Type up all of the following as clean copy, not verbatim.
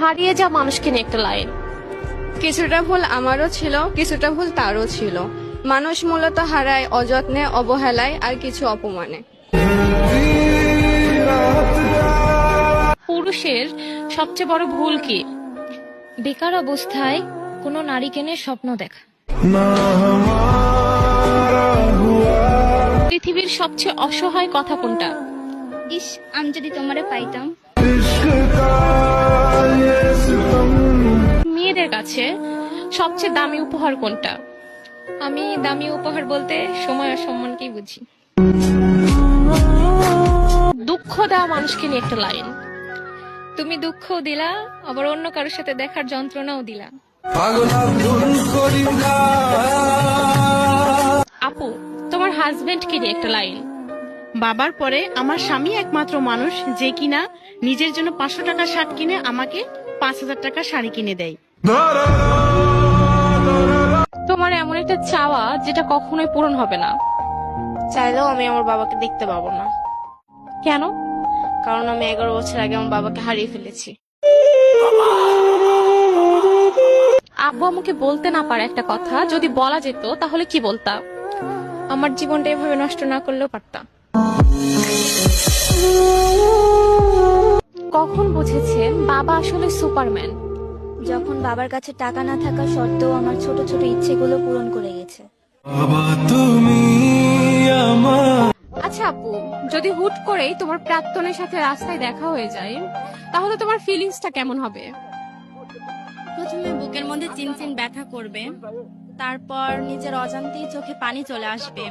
হারিয়ে যাওয়া মানুষকে নিয়ে একটা লাইন। কিছুটা ভুল আমারও ছিল, কিছুটা ভুল তারও ছিল। মানুষ মূলত হারায় অযত্নে, অবহেলায় আর কিছু অপমানে। পুরুষের সবচেয়ে বড় ভুল কি? বেকার অবস্থায় কোনো নারীকে নিয়ে স্বপ্ন দেখা। পৃথিবীর সবচেয়ে অসহায় কথা কোনটা? ইস, আমি যদি তোমারে পাইতাম। মেয়েদের কাছে সবচেয়ে দামি উপহার কোনটা? আমি দামি উপহার বলতে সময় আর সম্মানকেই বুঝি। দুঃখ দেওয়া মানুষকে নিয়ে একটা লাইন। তুমি দুঃখও দিলা, আবার অন্য কারোর সাথে দেখার যন্ত্রণাও দিলা। আপু, তোমার হাজবেন্ডকে নিয়ে একটা লাইন। বাবার পরে আমার স্বামী একমাত্র মানুষ যে কিনা নিজের জন্য 500 টাকার শার্ট কিনে আমাকে 5000 টাকার শাড়ি কিনে দেয়। তোমার এমন একটা চাওয়া যেটা কখনোই পূরণ হবে না। চাইলেও আমি আমার বাবাকে দেখতে পাবো না, কেন? কারণ আমি 11 বছর আগে আমার বাবাকে হারিয়ে ফেলেছি। আব্বু আমাকে বলতে না পারে একটা কথা, যদি বলা যেত তাহলে কি বলতা? আমার জীবনটা এভাবে নষ্ট না করলেও পারতাম। কখন বুঝেছেন বাবা আসলে সুপারম্যান? যখন বাবার কাছে টাকা না থাকা সত্ত্বেও আমার ছোট ছোট ইচ্ছেগুলো পূরণ করে গেছে। আচ্ছা আপু, যদি হুট করেই তোমার প্রাক্তনের সাথে রাস্তায় দেখা হয়ে যায়, তাহলে তোমার ফিলিংসটা কেমন হবে? প্রথমে বুকের মধ্যে চিনচিন ব্যথা করবে, তারপর নিজের অজান্তেই চোখে পানি চলে আসবে,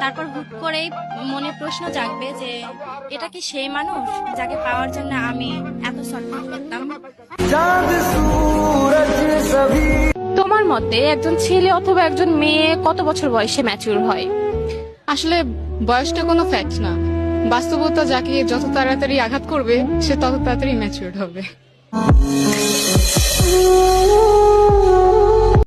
তারপর হুট করেই মনে প্রশ্ন জাগবে যে এটা কি সেই মানুষ যাকে পাওয়ার জন্য আমি এত ছটফট করতাম। তোমার মতে একজন ছেলে অথবা একজন মেয়ে কত বছর বয়সে ম্যাচিউর হয়? আসলে বয়সটা কোনো ফ্যাক্ট না, বাস্তবতা যাকে যত তাড়াতাড়ি আঘাত করবে সে তত তাড়াতাড়ি ম্যাচিউরড হবে।